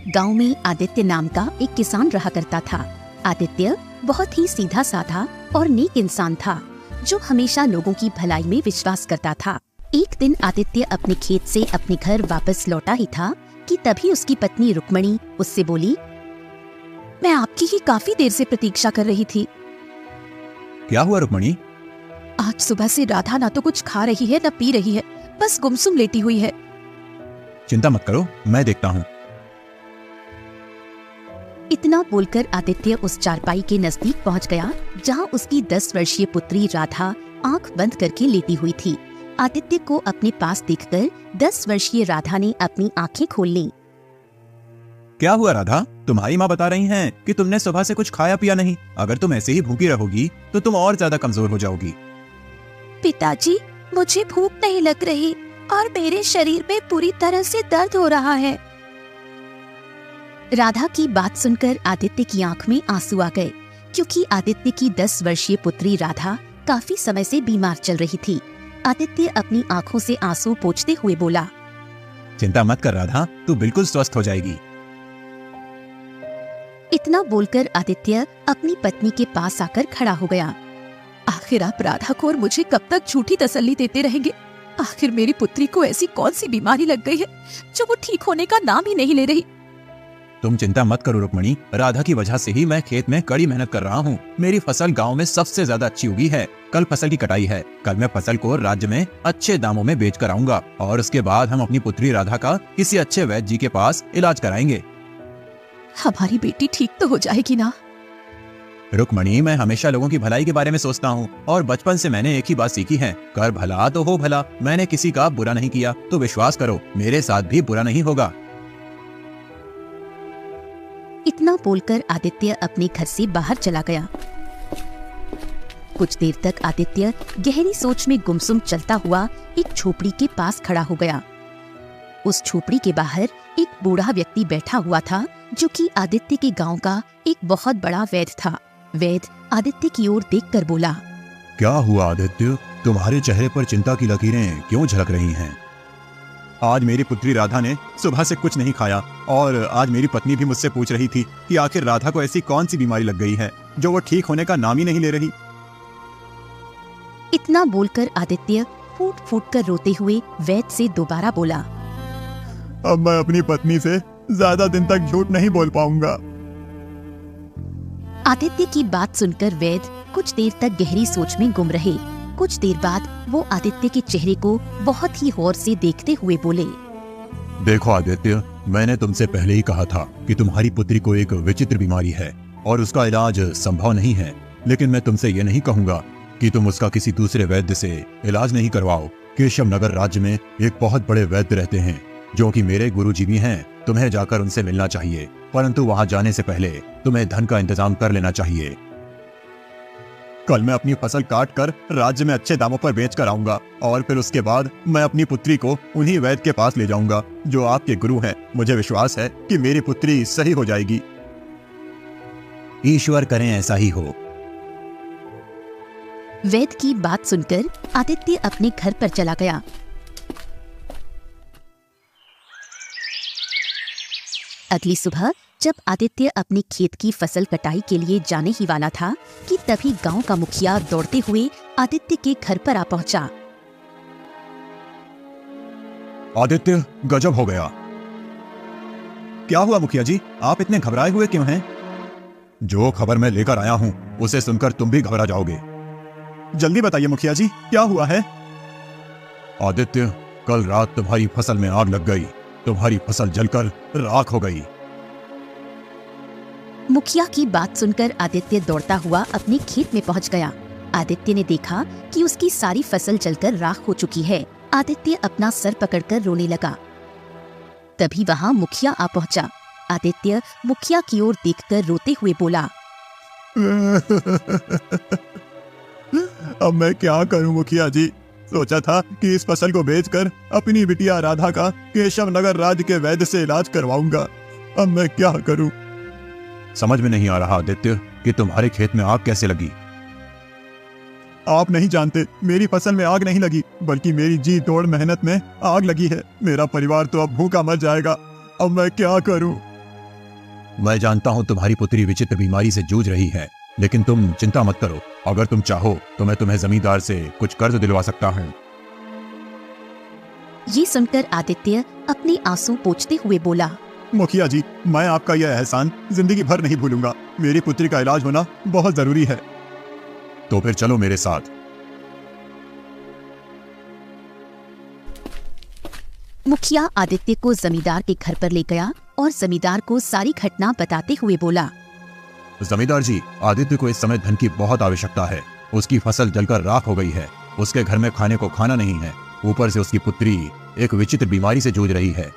गांव में आदित्य नाम का एक किसान रहा करता था। आदित्य बहुत ही सीधा साधा और नेक इंसान था, जो हमेशा लोगों की भलाई में विश्वास करता था। एक दिन आदित्य अपने खेत से अपने घर वापस लौटा ही था कि तभी उसकी पत्नी रुक्मणी उससे बोली, मैं आपकी ही काफी देर से प्रतीक्षा कर रही थी। क्या हुआ रुक्मणी? आज सुबह से राधा ना तो कुछ खा रही है न पी रही है, बस गुमसुम लेटी हुई है। चिंता मत करो, मैं देखता हूँ। इतना बोलकर आदित्य उस चारपाई के नजदीक पहुंच गया, जहां उसकी 10 वर्षीय पुत्री राधा आंख बंद करके लेटी हुई थी। आदित्य को अपने पास देखकर 10 वर्षीय राधा ने अपनी आंखें खोल ली। क्या हुआ राधा? तुम्हारी माँ बता रही हैं कि तुमने सुबह से कुछ खाया पिया नहीं। अगर तुम ऐसे ही भूखी रहोगी तो तुम और ज्यादा कमजोर हो जाओगी। पिताजी, मुझे भूख नहीं लग रही और मेरे शरीर में पूरी तरह से दर्द हो रहा है। राधा की बात सुनकर आदित्य की आंख में आंसू आ गए, क्योंकि आदित्य की 10 वर्षीय पुत्री राधा काफी समय से बीमार चल रही थी। आदित्य अपनी आंखों से आंसू पोंछते हुए बोला, चिंता मत कर राधा, तू बिल्कुल स्वस्थ हो जाएगी। इतना बोलकर आदित्य अपनी पत्नी के पास आकर खड़ा हो गया। आखिर आप राधा को और मुझे कब तक झूठी तसल्ली देते रहेंगे? आखिर मेरी पुत्री को ऐसी कौन सी बीमारी लग गई है जो वो ठीक होने का नाम ही नहीं ले रही? तुम चिंता मत करो रुक्मणी, राधा की वजह से ही मैं खेत में कड़ी मेहनत कर रहा हूँ। मेरी फसल गांव में सबसे ज्यादा अच्छी उगी है। कल फसल की कटाई है। कल मैं फसल को राज्य में अच्छे दामों में बेच कर आऊंगा और उसके बाद हम अपनी पुत्री राधा का किसी अच्छे वैद्य जी के पास इलाज कराएंगे। हमारी बेटी ठीक तो हो जाएगी ना? रुक्मणी, मैं हमेशा लोगों की भलाई के बारे में सोचता हूँ और बचपन से मैंने एक ही बात सीखी है, कर भला तो हो भला। मैंने किसी का बुरा नहीं किया, तो विश्वास करो मेरे साथ भी बुरा नहीं होगा। इतना बोलकर आदित्य अपने घर से बाहर चला गया। कुछ देर तक आदित्य गहरी सोच में गुमसुम चलता हुआ एक झोपड़ी के पास खड़ा हो गया। उस झोपड़ी के बाहर एक बूढ़ा व्यक्ति बैठा हुआ था, जो कि आदित्य के गांव का एक बहुत बड़ा वैद्य था। वैद्य आदित्य की ओर देखकर बोला, क्या हुआ आदित्य? तुम्हारे चेहरे पर चिंता की लकीरें क्यों झलक रही हैं? आज मेरी पुत्री राधा ने सुबह से कुछ नहीं खाया और आज मेरी पत्नी भी मुझसे पूछ रही थी कि आखिर राधा को ऐसी कौन सी बीमारी लग गई है जो वो ठीक होने का नाम ही नहीं ले रही। इतना बोलकर आदित्य फूट फूट कर रोते हुए वैद्य से दोबारा बोला, अब मैं अपनी पत्नी से ज्यादा दिन तक झूठ नहीं बोल पाऊंगा। आदित्य की बात सुनकर वैद्य कुछ देर तक गहरी सोच में गुम रहे। कुछ देर बाद वो आदित्य के चेहरे को बहुत ही गौर से देखते हुए बोले, देखो आदित्य, मैंने तुमसे पहले ही कहा था कि तुम्हारी पुत्री को एक विचित्र बीमारी है और उसका इलाज संभव नहीं है। लेकिन मैं तुमसे ये नहीं कहूंगा कि तुम उसका किसी दूसरे वैद्य से इलाज नहीं करवाओ। केशव नगर राज्य में एक बहुत बड़े वैद्य रहते हैं, जो कि मेरे गुरुजी भी हैं। तुम्हें जाकर उनसे मिलना चाहिए, परंतु वहां जाने से पहले तुम्हें धन का इंतजाम कर लेना चाहिए। कल मैं अपनी फसल काट कर राज्य में अच्छे दामों पर बेच कर आऊंगा और फिर उसके बाद मैं अपनी पुत्री को उन्हीं वैद्य के पास ले जाऊंगा जो आपके गुरु हैं। मुझे विश्वास है कि मेरी पुत्री सही हो जाएगी। ईश्वर करें ऐसा ही हो। वैद्य की बात सुनकर आदित्य अपने घर पर चला गया। अगली सुबह जब आदित्य अपने खेत की फसल कटाई के लिए जाने ही वाला था कि तभी गांव का मुखिया दौड़ते हुए आदित्य के घर पर आ पहुंचा। आदित्य, गजब हो गया। क्या हुआ मुखिया जी, आप इतने घबराए हुए क्यों हैं? जो खबर मैं लेकर आया हूं उसे सुनकर तुम भी घबरा जाओगे। जल्दी बताइए मुखिया जी, क्या हुआ है? आदित्य, कल रात तुम्हारी फसल में आग लग गई। तुम्हारी फसल जलकर राख हो गई। मुखिया की बात सुनकर आदित्य दौड़ता हुआ अपने खेत में पहुंच गया। आदित्य ने देखा कि उसकी सारी फसल जलकर राख हो चुकी है। आदित्य अपना सर पकड़कर रोने लगा। तभी वहां मुखिया आ पहुंचा। आदित्य मुखिया की ओर देखकर रोते हुए बोला, अब मैं क्या करूं मुखिया जी? सोचा था कि इस फसल को बेचकर अपनी बिटिया राधा का केशव नगर राज्य के वैद्य से इलाज करवाऊंगा। अब मैं क्या करूं? समझ में नहीं आ रहा आदित्य कि तुम्हारे खेत में आग कैसे लगी। आप नहीं जानते, मेरी फसल में आग नहीं लगी, बल्कि मेरी जी तोड़ मेहनत में आग लगी है। मेरा परिवार तो अब भूखा मर जाएगा। अब मैं क्या करूं? मैं जानता हूँ तुम्हारी पुत्री विचित्र बीमारी से जूझ रही है, लेकिन तुम चिंता मत करो। अगर तुम चाहो तो मैं तुम्हें जमींदार से कुछ कर्ज दिलवा सकता हूँ। ये सुनकर आदित्य अपने आंसू पोंछते हुए बोला, मुखिया जी, मैं आपका यह एहसान जिंदगी भर नहीं भूलूंगा। मेरी पुत्री का इलाज होना बहुत जरूरी है। तो फिर चलो मेरे साथ। मुखिया आदित्य को जमींदार के घर पर ले गया और जमींदार को सारी घटना बताते हुए बोला, जमींदार जी, आदित्य को इस समय धन की बहुत आवश्यकता है। उसकी फसल जलकर राख हो गई है। उसके घर में खाने को खाना नहीं है। ऊपर से उसकी पुत्री एक विचित्र बीमारी से जूझ रही है।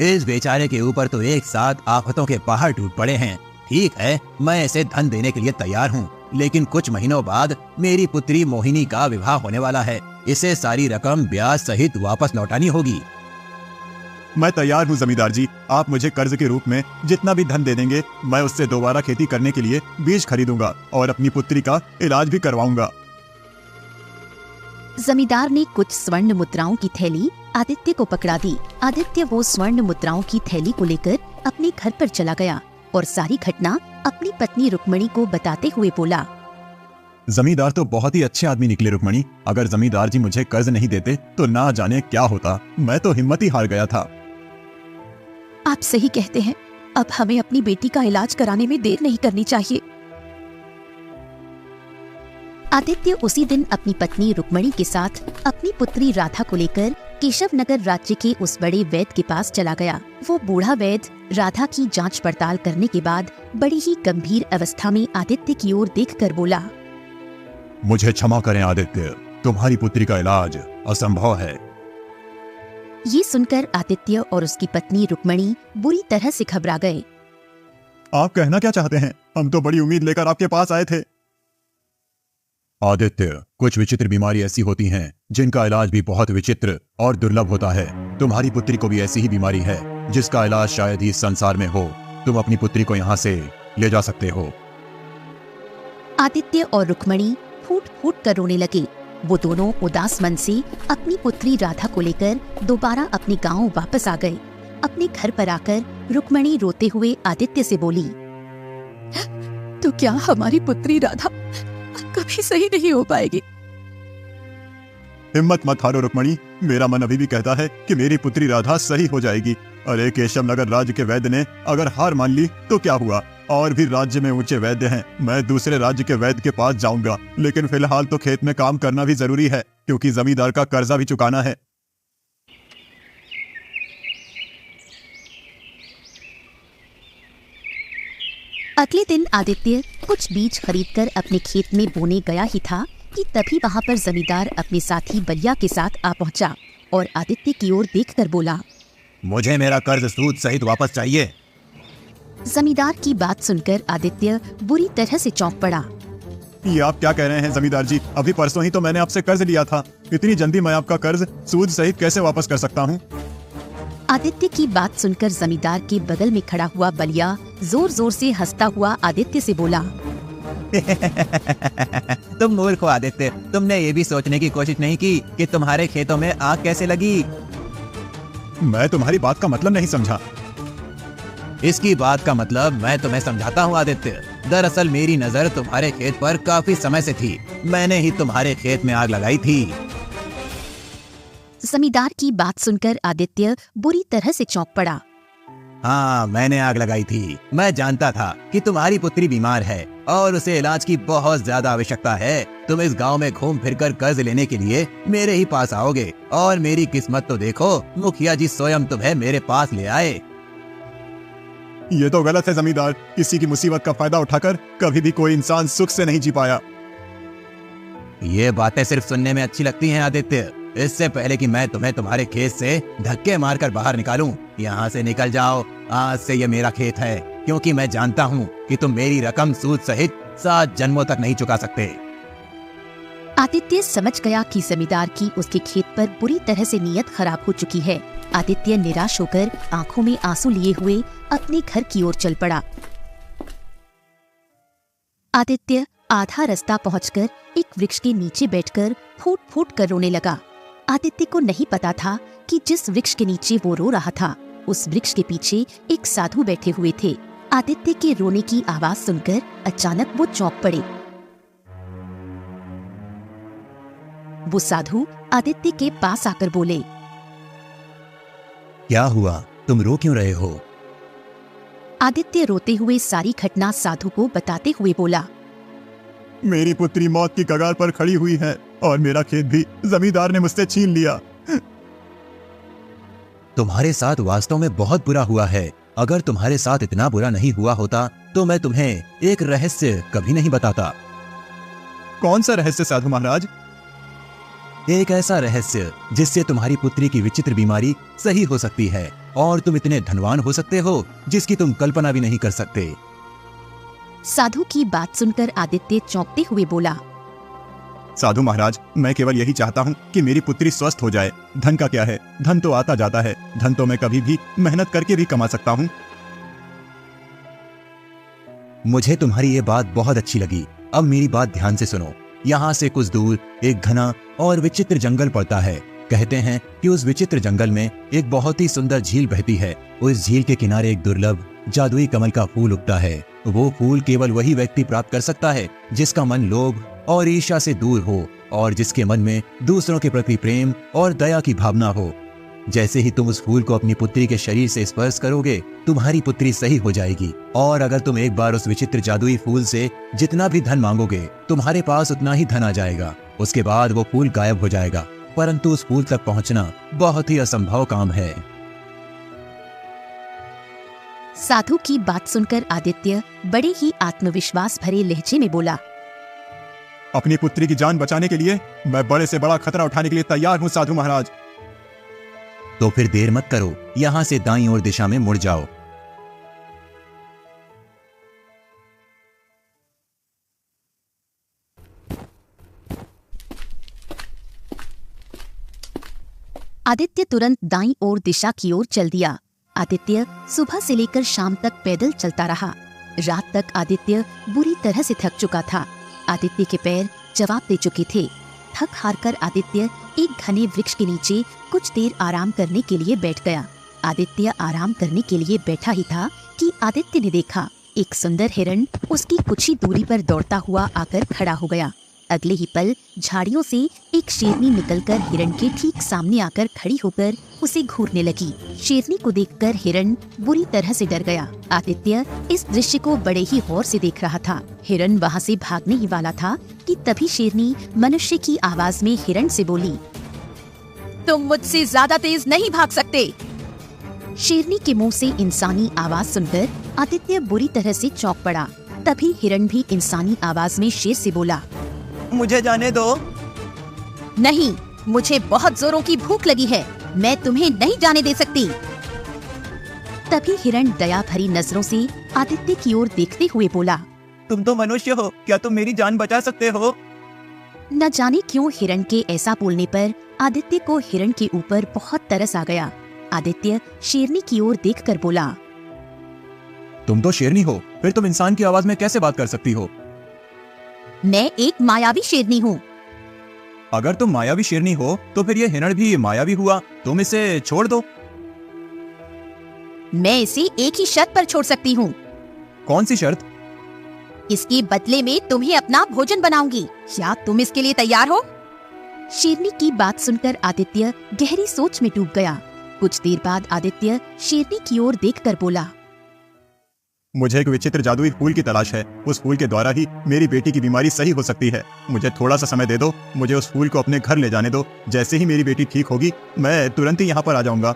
इस बेचारे के ऊपर तो एक साथ आफतों के पहाड़ टूट पड़े हैं। ठीक है, मैं इसे धन देने के लिए तैयार हूँ, लेकिन कुछ महीनों बाद मेरी पुत्री मोहिनी का विवाह होने वाला है। इसे सारी रकम ब्याज सहित वापस लौटानी होगी। मैं तैयार हूँ जमींदार जी। आप मुझे कर्ज के रूप में जितना भी धन दे देंगे, मैं उससे दोबारा खेती करने के लिए बीज खरीदूंगा और अपनी पुत्री का इलाज भी करवाऊंगा। जमींदार ने कुछ स्वर्ण मुद्राओं की थैली आदित्य को पकड़ा दी। आदित्य वो स्वर्ण मुद्राओं की थैली को लेकर अपने घर पर चला गया और सारी घटना अपनी पत्नी रुक्मणी को बताते हुए बोला, जमींदार तो बहुत ही अच्छे आदमी निकले रुक्मणी। अगर जमींदार जी मुझे कर्ज नहीं देते तो ना जाने क्या होता। मैं तो हिम्मत ही हार गया था। आप सही कहते हैं। अब हमें अपनी बेटी का इलाज कराने में देर नहीं करनी चाहिए। आदित्य उसी दिन अपनी पत्नी रुक्मणी के साथ अपनी पुत्री राधा को लेकर केशव नगर राज्य के उस बड़े वैद्य के पास चला गया। वो बूढ़ा वैद्य राधा की जांच पड़ताल करने के बाद बड़ी ही गंभीर अवस्था में आदित्य की ओर देखकर बोला, मुझे क्षमा करें आदित्य, तुम्हारी पुत्री का इलाज असंभव है। ये सुनकर आदित्य और उसकी पत्नी रुक्मणी बुरी तरह से घबरा गए। आप कहना क्या चाहते हैं? हम तो बड़ी उम्मीद लेकर आपके पास आए थे। आदित्य, कुछ विचित्र बीमारी ऐसी होती हैं जिनका इलाज भी बहुत विचित्र और दुर्लभ होता है। तुम्हारी पुत्री को भी ऐसी ही बीमारी है जिसका इलाज शायद ही इस संसार में हो। तुम अपनी पुत्री को यहाँ से ले जा सकते हो। आदित्य और रुक्मणी फूट फूट कर रोने लगे। वो दोनों उदास मन से अपनी पुत्री राधा को लेकर दोबारा अपने गांव वापस आ गए। अपने घर पर आकर रुक्मणी रोते हुए आदित्य से बोली, तो क्या हमारी पुत्री राधा कभी सही नहीं हो पाएगी? हिम्मत मत हारो रुक्मणी, मेरा मन अभी भी कहता है कि मेरी पुत्री राधा सही हो जाएगी। अरे केशव नगर राज्य के वैद्य ने अगर हार मान ली तो क्या हुआ? और भी राज्य में ऊंचे वैद्य हैं। मैं दूसरे राज्य के वैद्य के पास जाऊंगा, लेकिन फिलहाल तो खेत में काम करना भी जरूरी है, क्योंकि जमींदार का कर्जा भी चुकाना है। अगले दिन आदित्य कुछ बीज खरीदकर अपने खेत में बोने गया ही था कि तभी वहाँ पर जमींदार अपने साथी बलिया के साथ आ पहुँचा और आदित्य की ओर देखकर बोला, मुझे मेरा कर्ज सूद सहित वापस चाहिए। जमींदार की बात सुनकर आदित्य बुरी तरह से चौंक पड़ा। ये आप क्या कह रहे हैं जमींदार जी? अभी परसों ही तो मैंने आपसे कर्ज लिया था। इतनी जल्दी मैं आपका कर्ज सूद सहित कैसे वापस कर सकता हूँ? आदित्य की बात सुनकर जमींदार के बगल में खड़ा हुआ बलिया जोर जोर से हंसता हुआ आदित्य से बोला, तुम मूर्ख हो आदित्य, तुमने ये भी सोचने की कोशिश नहीं की कि तुम्हारे खेतों में आग कैसे लगी। मैं तुम्हारी बात का मतलब नहीं समझा। इसकी बात का मतलब मैं तुम्हें समझाता हूँ आदित्य। दरअसल मेरी नजर तुम्हारे खेत पर काफी समय से थी। मैंने ही तुम्हारे खेत में आग लगाई थी। जमींदार की बात सुनकर आदित्य बुरी तरह से चौंक पड़ा। हाँ, मैंने आग लगाई थी। मैं जानता था कि तुम्हारी पुत्री बीमार है और उसे इलाज की बहुत ज्यादा आवश्यकता है। तुम इस गांव में घूम फिरकर कर्ज लेने के लिए मेरे ही पास आओगे, और मेरी किस्मत तो देखो, मुखिया जी स्वयं तुम्हें मेरे पास ले आए। ये तो गलत है जमींदार। किसी की मुसीबत का फायदा उठाकर कभी भी कोई इंसान सुख से नहीं जी पाया। ये बातें सिर्फ सुनने में अच्छी लगती हैं आदित्य। इससे पहले कि मैं तुम्हें तुम्हारे खेत से धक्के मारकर बाहर निकालूं, यहाँ से निकल जाओ। आज से ये मेरा खेत है, क्योंकि मैं जानता हूँ कि तुम मेरी रकम सूद सहित 7 जन्मों तक नहीं चुका सकते। आदित्य समझ गया कि जमींदार की उसके खेत पर बुरी तरह से नीयत खराब हो चुकी है। आदित्य निराश होकर आंखों में आंसू लिए हुए अपने घर की ओर चल पड़ा। आदित्य आधा रास्ता पहुंचकर एक वृक्ष के नीचे बैठकर फूट फूट कर रोने लगा। आदित्य को नहीं पता था कि जिस वृक्ष के नीचे वो रो रहा था उस वृक्ष के पीछे एक साधु बैठे हुए थे। आदित्य के रोने की आवाज सुनकर अचानक वो चौंक पड़े। वो साधु आदित्य के पास आकर बोले, क्या हुआ, तुम रो क्यों रहे हो? आदित्य रोते हुए सारी घटना साधु को बताते हुए बोला, मेरी पुत्री मौत की कगार पर खड़ी हुई है और मेरा खेत भी जमींदार ने मुझसे छीन लिया। तुम्हारे साथ वास्तव में बहुत बुरा हुआ है। अगर तुम्हारे साथ इतना बुरा नहीं हुआ होता तो मैं तुम्हें एक रहस्य कभी नहीं बताता। कौन सा रहस्य साधु महाराज? एक ऐसा रहस्य जिससे तुम्हारी पुत्री की विचित्र बीमारी सही हो सकती है और तुम इतने धनवान हो सकते हो जिसकी तुम कल्पना भी नहीं कर सकते। साधु की बात सुनकर आदित्य चौंकते हुए बोला, साधु महाराज, मैं केवल यही चाहता हूँ कि मेरी पुत्री स्वस्थ हो जाए। धन का क्या है, धन तो आता जाता है। धन तो मैं कभी भी मेहनत करके भी कमा सकता हूँ। मुझे तुम्हारी ये बात बहुत अच्छी लगी। अब मेरी बात ध्यान से सुनो। यहाँ से कुछ दूर एक घना और विचित्र जंगल पड़ता है। कहते हैं कि उस विचित्र जंगल में एक बहुत ही सुंदर झील बहती है। उस झील के किनारे एक दुर्लभ जादुई कमल का फूल उगता है। वो फूल केवल वही व्यक्ति प्राप्त कर सकता है जिसका मन लोभ और ईर्ष्या से दूर हो और जिसके मन में दूसरों के प्रति प्रेम और दया की भावना हो। जैसे ही तुम उस फूल को अपनी पुत्री के शरीर से स्पर्श करोगे, तुम्हारी पुत्री सही हो जाएगी। और अगर तुम एक बार उस विचित्र जादुई फूल से जितना भी धन मांगोगे, तुम्हारे पास उतना ही धन आ जाएगा। उसके बाद वो फूल गायब हो जाएगा, परंतु उस फूल तक पहुंचना बहुत ही असंभव काम है। साधु की बात सुनकर आदित्य बड़े ही आत्मविश्वास भरे लहजे में बोला, अपनी पुत्री की जान बचाने के लिए मैं बड़े से बड़ा खतरा उठाने के लिए तैयार हूँ साधु महाराज। तो फिर देर मत करो, यहाँ से दाईं ओर दिशा में मुड़ जाओ। आदित्य तुरंत दाईं ओर दिशा की ओर चल दिया। आदित्य सुबह से लेकर शाम तक पैदल चलता रहा। रात तक आदित्य बुरी तरह से थक चुका था। आदित्य के पैर जवाब दे चुके थे। थक हार कर आदित्य एक घने वृक्ष के नीचे कुछ देर आराम करने के लिए बैठ गया। आदित्य आराम करने के लिए बैठा ही था कि आदित्य ने देखा एक सुंदर हिरण उसकी कुछ ही दूरी पर दौड़ता हुआ आकर खड़ा हो गया। अगले ही पल झाड़ियों से एक शेरनी निकलकर हिरण के ठीक सामने आकर खड़ी होकर उसे घूरने लगी। शेरनी को देखकर हिरण बुरी तरह से डर गया। आदित्य इस दृश्य को बड़े ही गौर से देख रहा था। हिरण वहाँ से भागने ही वाला था कि तभी शेरनी मनुष्य की आवाज में हिरण से बोली, तुम मुझसे ज्यादा तेज नहीं भाग सकते। शेरनी के मुंह से इंसानी आवाज सुनकर आदित्य बुरी तरह से चौंक पड़ा। तभी हिरण भी इंसानी आवाज में शेर से बोला, मुझे जाने दो। नहीं, मुझे बहुत जोरों की भूख लगी है, मैं तुम्हें नहीं जाने दे सकती। तभी हिरण दया भरी नजरों से आदित्य की ओर देखते हुए बोला, तुम तो मनुष्य हो, क्या तुम मेरी जान बचा सकते हो? न जाने क्यों हिरण के ऐसा बोलने पर आदित्य को हिरण के ऊपर बहुत तरस आ गया। आदित्य शेरनी की ओर देखकर बोला, तुम तो शेरनी हो, फिर तुम इंसान की आवाज में कैसे बात कर सकती हो? मैं एक मायावी शेरनी हूँ। अगर तुम मायावी शेरनी हो तो फिर ये हिरण भी मायावी हुआ। तुम इसे छोड़ दो। मैं इसे एक ही शर्त पर छोड़ सकती हूँ। कौन सी शर्त? इसके बदले में तुम्हें अपना भोजन बनाऊंगी। क्या तुम इसके लिए तैयार हो? शेरनी की बात सुनकर आदित्य गहरी सोच में डूब गया। कुछ देर बाद आदित्य शेरनी की ओर देखकर बोला, मुझे एक विचित्र जादुई फूल की तलाश है। उस फूल के द्वारा ही मेरी बेटी की बीमारी सही हो सकती है। मुझे थोड़ा सा समय दे दो। मुझे उस फूल को अपने घर ले जाने दो। जैसे ही मेरी बेटी ठीक होगी, मैं तुरंत ही यहाँ पर आ जाऊंगा।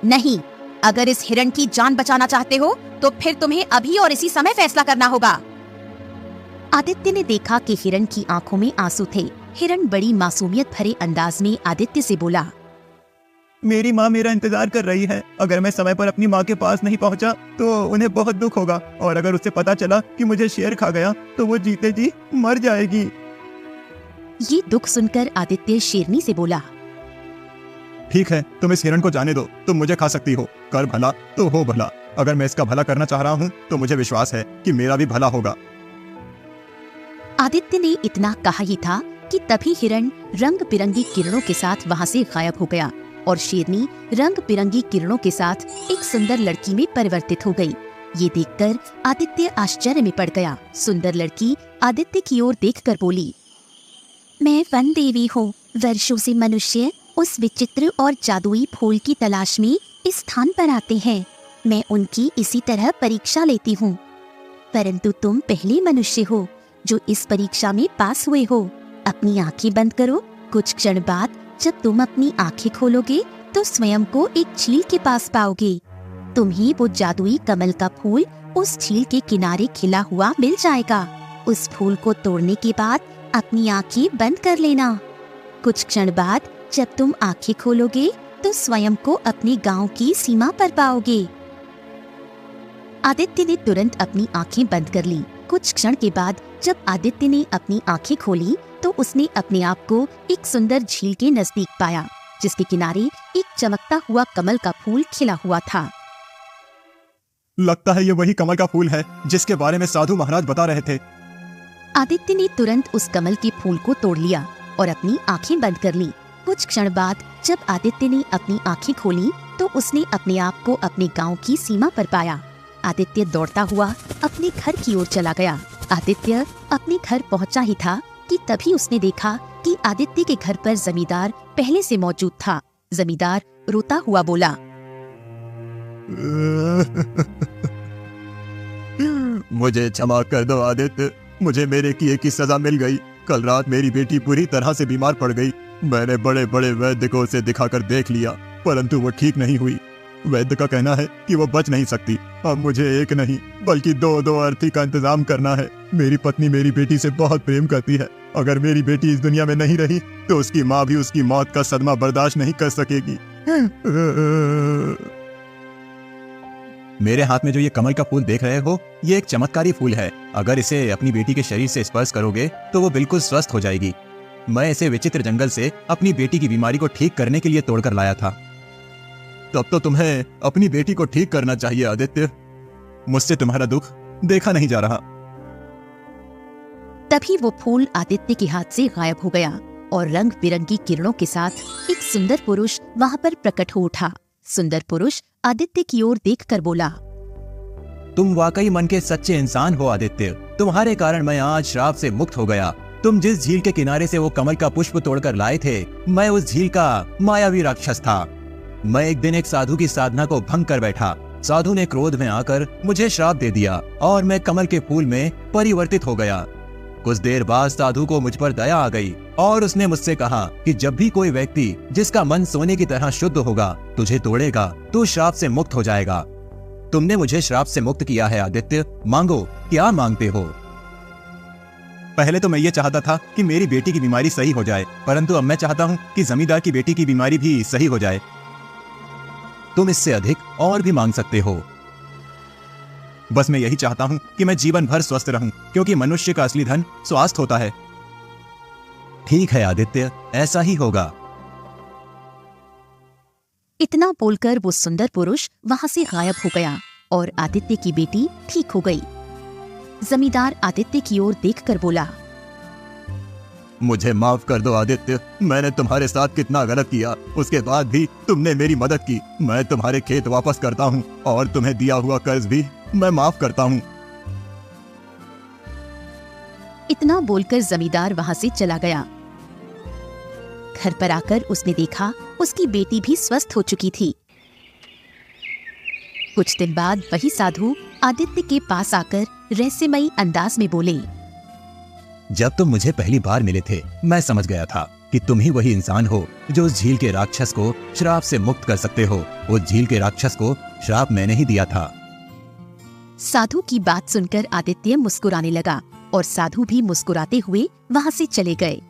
नहीं, अगर इस हिरण की जान बचाना चाहते हो तो फिर तुम्हें अभी और इसी समय फैसला करना होगा। आदित्य ने देखा कि हिरण की आंखों में आंसू थे। हिरण बड़ी मासूमियत भरे अंदाज में आदित्य से बोला, मेरी माँ मेरा इंतजार कर रही है। अगर मैं समय पर अपनी माँ के पास नहीं पहुँचा तो उन्हें बहुत दुख होगा, और अगर उसे पता चला कि मुझे शेर खा गया तो वो जीते जी मर जाएगी। ये दुख सुनकर आदित्य शेरनी से बोला, ठीक है, तुम इस हिरण को जाने दो। तुम मुझे खा सकती हो, कर भला तो हो भला। अगर मैं इसका भला करना चाह रहा हूँ तो मुझे विश्वास है कि मेरा भी भला होगा। आदित्य ने इतना कहा ही था कि तभी हिरण रंग बिरंगी किरणों के साथ वहाँ से गायब हो गया। और शेरनी रंग बिरंगी किरणों के साथ एक सुंदर लड़की में परिवर्तित हो गई। ये देखकर आदित्य आश्चर्य में पड़ गया। सुंदर लड़की आदित्य की ओर देखकर बोली, मैं वन देवी हूँ। वर्षों से मनुष्य उस विचित्र और जादुई फूल की तलाश में इस स्थान पर आते हैं। मैं उनकी इसी तरह परीक्षा लेती हूँ, परंतु तुम पहले मनुष्य हो जो इस परीक्षा में पास हुए हो। अपनी आंखें बंद करो। कुछ क्षण बाद जब तुम अपनी आंखें खोलोगे तो स्वयं को एक झील के पास पाओगे। तुम्हें वो जादुई कमल का फूल उस झील के किनारे खिला हुआ मिल जाएगा। उस फूल को तोड़ने के बाद अपनी आंखें बंद कर लेना। कुछ क्षण बाद जब तुम आंखें खोलोगे तो स्वयं को अपने गांव की सीमा पर पाओगे। आदित्य ने तुरंत अपनी आंखें बंद कर ली। कुछ क्षण के बाद जब आदित्य ने अपनी आंखें खोली तो उसने अपने आप को एक सुंदर झील के नजदीक पाया, जिसके किनारे एक चमकता हुआ कमल का फूल खिला हुआ था। लगता है ये वही कमल का फूल है जिसके बारे में साधु महाराज बता रहे थे। आदित्य ने तुरंत उस कमल के फूल को तोड़ लिया और अपनी आंखें बंद कर ली। कुछ क्षण बाद जब आदित्य ने अपनी आंखें खोली तो उसने अपने आप को अपने गांव की सीमा पर पाया। आदित्य दौड़ता हुआ अपने घर की ओर चला गया। आदित्य अपने घर पहुंचा ही था कि तभी उसने देखा कि आदित्य के घर पर जमींदार पहले से मौजूद था। जमींदार रोता हुआ बोला, मुझे क्षमा कर दो आदित्य, मुझे मेरे किए की सजा मिल गई। कल रात मेरी बेटी बुरी तरह से बीमार पड़ गई। मैंने बड़े बड़े वैद्य को उसे दिखाकर देख लिया, परंतु वो ठीक नहीं हुई। वैद्य का कहना है कि वो बच नहीं सकती। अब मुझे एक नहीं बल्कि दो अर्थी का इंतजाम करना है। मेरी पत्नी मेरी बेटी से बहुत प्रेम करती है। अगर मेरी बेटी इस दुनिया में नहीं रही तो उसकी माँ भी उसकी मौत का सदमा बर्दाश्त नहीं कर सकेगी। मेरे हाथ में जो ये कमल का फूल देख रहे हो, ये एक चमत्कारी फूल है। अगर इसे अपनी बेटी के शरीर से स्पर्श करोगे तो वो बिल्कुल स्वस्थ हो जाएगी। मैं इसे विचित्र जंगल से अपनी बेटी की बीमारी को ठीक करने के लिए तोड़कर लाया था। तब तो तुम्हें अपनी बेटी को ठीक करना चाहिए आदित्य। मुझसे तुम्हारा दुख देखा नहीं जा रहा। तभी वो फूल आदित्य के हाथ से गायब हो गया और रंग बिरंगी किरणों के साथ एक सुंदर पुरुष वहां पर प्रकट हो उठा। सुंदर पुरुष आदित्य की ओर देखकर बोला, तुम वाकई मन के सच्चे इंसान हो आदित्य। तुम्हारे कारण मैं आज श्राप से मुक्त हो गया। तुम जिस झील के किनारे से वो कमल का पुष्प तोड़कर लाए थे, मैं उस झील का मायावी राक्षस था। मैं एक दिन एक साधु की साधना को भंग कर बैठा। साधु ने क्रोध में आकर मुझे श्राप दे दिया और मैं कमल के फूल में परिवर्तित हो गया। कुछ देर बाद साधु को मुझ पर दया आ गई और उसने मुझसे कहा कि जब भी कोई व्यक्ति जिसका मन सोने की तरह शुद्ध होगा तुझे तोड़ेगा तो श्राप से मुक्त हो जाएगा। तुमने मुझे श्राप से मुक्त किया है आदित्य। मांगो, क्या मांगते हो? पहले तो मैं ये चाहता था कि मेरी बेटी की बीमारी सही हो जाए, परंतु अब मैं चाहता हूँ कि जमींदार की बेटी की बीमारी भी सही हो जाए। तुम इससे अधिक और भी मांग सकते हो। बस मैं यही चाहता हूँ कि मैं जीवन भर स्वस्थ रहूं, क्योंकि मनुष्य का असली धन स्वास्थ्य होता है। ठीक है आदित्य, ऐसा ही होगा। इतना बोलकर वो सुंदर पुरुष वहां से गायब हो गया और आदित्य की बेटी ठीक हो गई। जमींदार आदित्य की ओर देखकर बोला, मुझे माफ कर दो आदित्य, मैंने तुम्हारे साथ कितना गलत किया। उसके बाद भी तुमने मेरी मदद की। मैं तुम्हारे खेत वापस करता हूँ और तुम्हें दिया हुआ कर्ज भी मैं माफ करता हूँ। इतना बोलकर जमींदार वहां से चला गया। घर पर आकर उसने देखा उसकी बेटी भी स्वस्थ हो चुकी थी। कुछ दिन बाद वही साधु आदित्य के पास आकर रहस्यमयी अंदाज में बोले, जब तुम मुझे पहली बार मिले थे मैं समझ गया था कि तुम ही वही इंसान हो जो उस झील के राक्षस को श्राप से मुक्त कर सकते हो। उस झील के राक्षस को श्राप मैंने ही दिया था। साधु की बात सुनकर आदित्य मुस्कुराने लगा और साधु भी मुस्कुराते हुए वहां से चले गए।